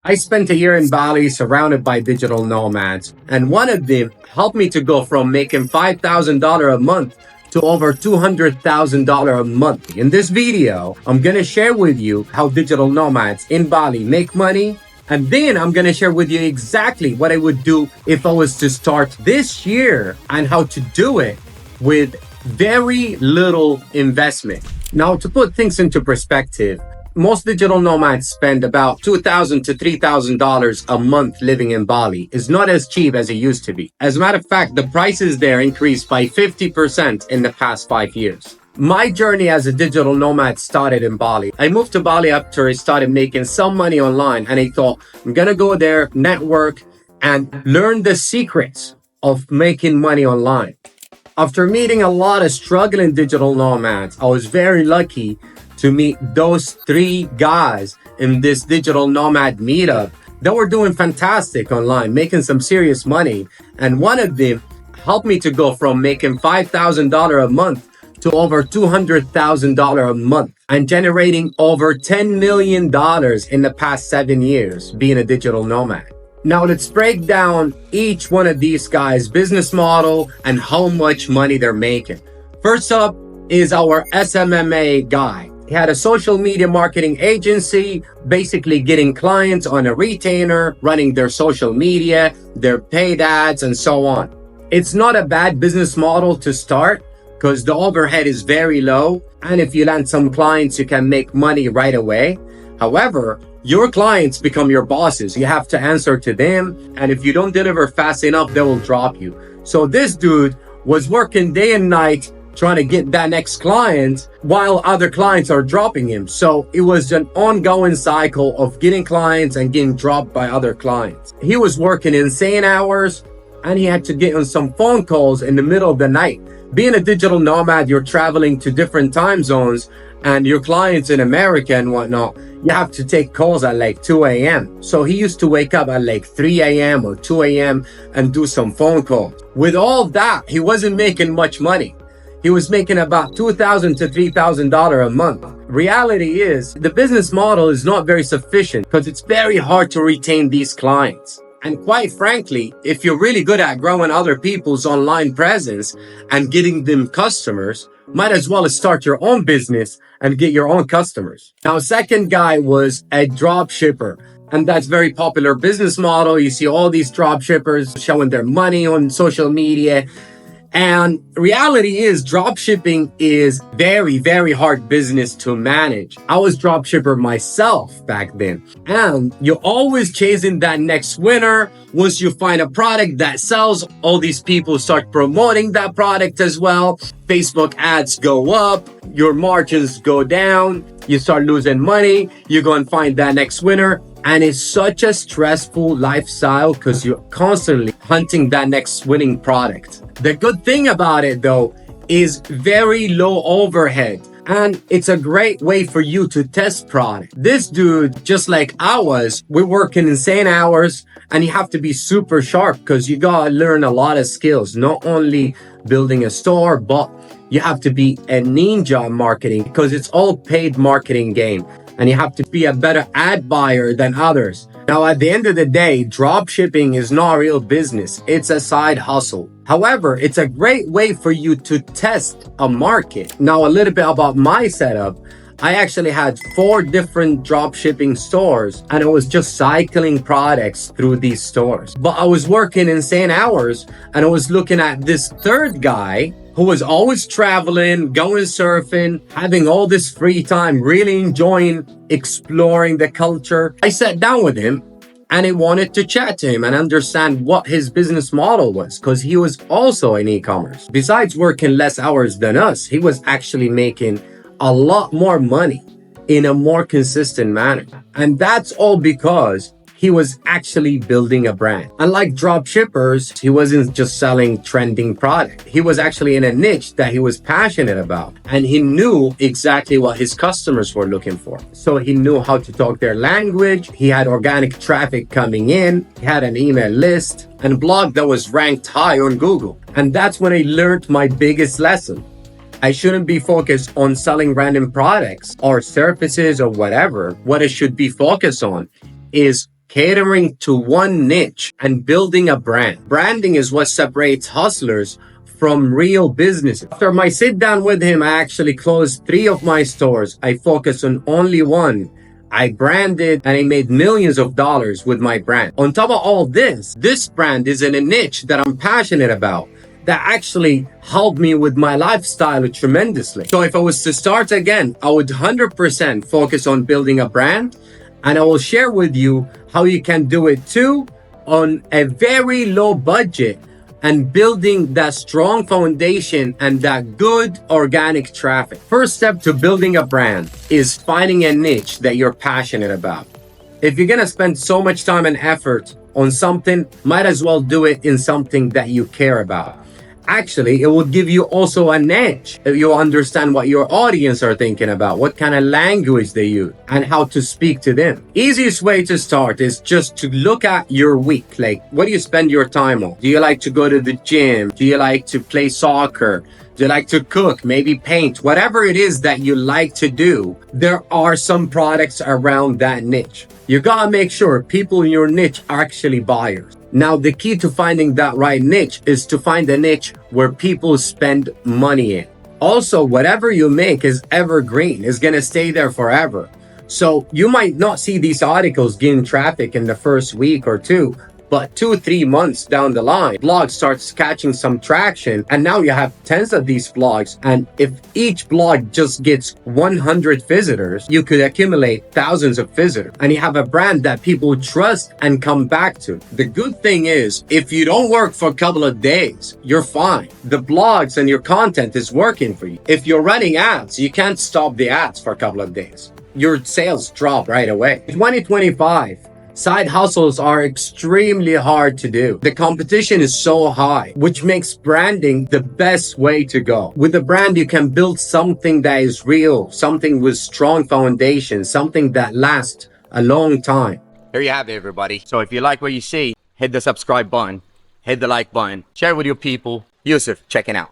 I spent a year in Bali surrounded by digital nomads, and one of them helped me to go from making $5,000 a month to over $200,000 a month. In this video, I'm gonna share with you how digital nomads in Bali make money, and then I'm gonna share with you exactly what I would do if I was to start this year and how to do it with very little investment. Now, to put things into perspective, most digital nomads spend about $2,000 to $3,000 a month living in Bali. It's not as cheap as it used to be. As a matter of fact, the prices there increased by 50% in the past 5 years. My journey as a digital nomad started in Bali. I moved to Bali after I started making some money online, and I thought, I'm gonna go there, network, and learn the secrets of making money online. After meeting a lot of struggling digital nomads, I was very lucky to meet those 3 guys in this digital nomad meetup that were doing fantastic online, making some serious money. And one of them helped me to go from making $5,000 a month to over $200,000 a month and generating over $10 million in the past 7 years being a digital nomad. Now let's break down each one of these guys' business model and how much money they're making. First up is our SMMA guy. He had a social media marketing agency, basically getting clients on a retainer, running their social media, their paid ads, and so on. It's not a bad business model to start because the overhead is very low. And if you land some clients, you can make money right away. However, your clients become your bosses. You have to answer to them. And if you don't deliver fast enough, they will drop you. So this dude was working day and night trying to get that next client while other clients are dropping him. So it was an ongoing cycle of getting clients and getting dropped by other clients. He was working insane hours and he had to get on some phone calls in the middle of the night. Being a digital nomad, you're traveling to different time zones and your clients in America and whatnot, you have to take calls at like 2 a.m. So he used to wake up at like 3 a.m. or 2 a.m. and do some phone calls. With all that, he wasn't making much money. He was making about $2,000 to $3,000 a month. Reality is, the business model is not very sufficient because it's very hard to retain these clients. And quite frankly, if you're really good at growing other people's online presence and getting them customers, might as well start your own business and get your own customers. Now, second guy was a drop shipper. And that's very popular business model. You see all these drop shippers showing their money on social media. And reality is dropshipping is very, very hard business to manage. I was dropshipper myself back then. And you're always chasing that next winner. Once you find a product that sells, all these people start promoting that product as well. Facebook ads go up, your margins go down, you start losing money, you go and find that next winner. And it's such a stressful lifestyle because you're constantly hunting that next winning product. The good thing about it though is very low overhead. And it's a great way for you to test product. This dude, just like I was, we're working insane hours and you have to be super sharp because you gotta learn a lot of skills, not only building a store, but you have to be a ninja in marketing because it's all paid marketing game. And you have to be a better ad buyer than others. Now, at the end of the day, drop shipping is not a real business. It's a side hustle. However, it's a great way for you to test a market. Now, a little bit about my setup. I actually had 4 different drop shipping stores and I was just cycling products through these stores. But I was working insane hours and I was looking at this third guy who was always traveling, going surfing, having all this free time, really enjoying exploring the culture. I sat down with him and I wanted to chat to him and understand what his business model was because he was also in e-commerce. Besides working less hours than us, he was actually making a lot more money in a more consistent manner. And that's all because he was actually building a brand. Unlike drop shippers, he wasn't just selling trending product. He was actually in a niche that he was passionate about. And he knew exactly what his customers were looking for. So he knew how to talk their language. He had organic traffic coming in. He had an email list and a blog that was ranked high on Google. And that's when I learned my biggest lesson. I shouldn't be focused on selling random products or services or whatever. What I should be focused on is catering to one niche and building a brand. Branding is what separates hustlers from real businesses. After my sit down with him, I actually closed 3 of my stores. I focused on only one. I branded and I made millions of dollars with my brand. On top of all this brand is in a niche that I'm passionate about, that actually helped me with my lifestyle tremendously. So if I was to start again, I would 100% focus on building a brand, and I will share with you how you can do it too on a very low budget and building that strong foundation and that good organic traffic. First step to building a brand is finding a niche that you're passionate about. If you're gonna spend so much time and effort on something, might as well do it in something that you care about. Actually, it will give you also an edge. You'll understand what your audience are thinking about, what kind of language they use, and how to speak to them. Easiest way to start is just to look at your week. Like, what do you spend your time on? Do you like to go to the gym? Do you like to play soccer? Do you like to cook? Maybe paint? Whatever it is that you like to do, there are some products around that niche. You gotta make sure people in your niche are actually buyers. Now, the key to finding that right niche is to find a niche where people spend money in. Also, whatever you make is evergreen, is gonna stay there forever. So you might not see these articles gain traffic in the first week or two, but 2-3 months down the line, blog starts catching some traction, and now you have tens of these blogs. And if each blog just gets 100 visitors, you could accumulate thousands of visitors, and you have a brand that people trust and come back to. The good thing is, if you don't work for a couple of days, you're fine. The blogs and your content is working for you. If you're running ads, you can't stop the ads for a couple of days. Your sales drop right away. In 2025, side hustles are extremely hard to do. The competition is so high, which makes branding the best way to go. With a brand, you can build something that is real, something with strong foundation, something that lasts a long time. Here you have it, everybody. So if you like what you see, hit the subscribe button, hit the like button, share with your people. Yusuf, checking out.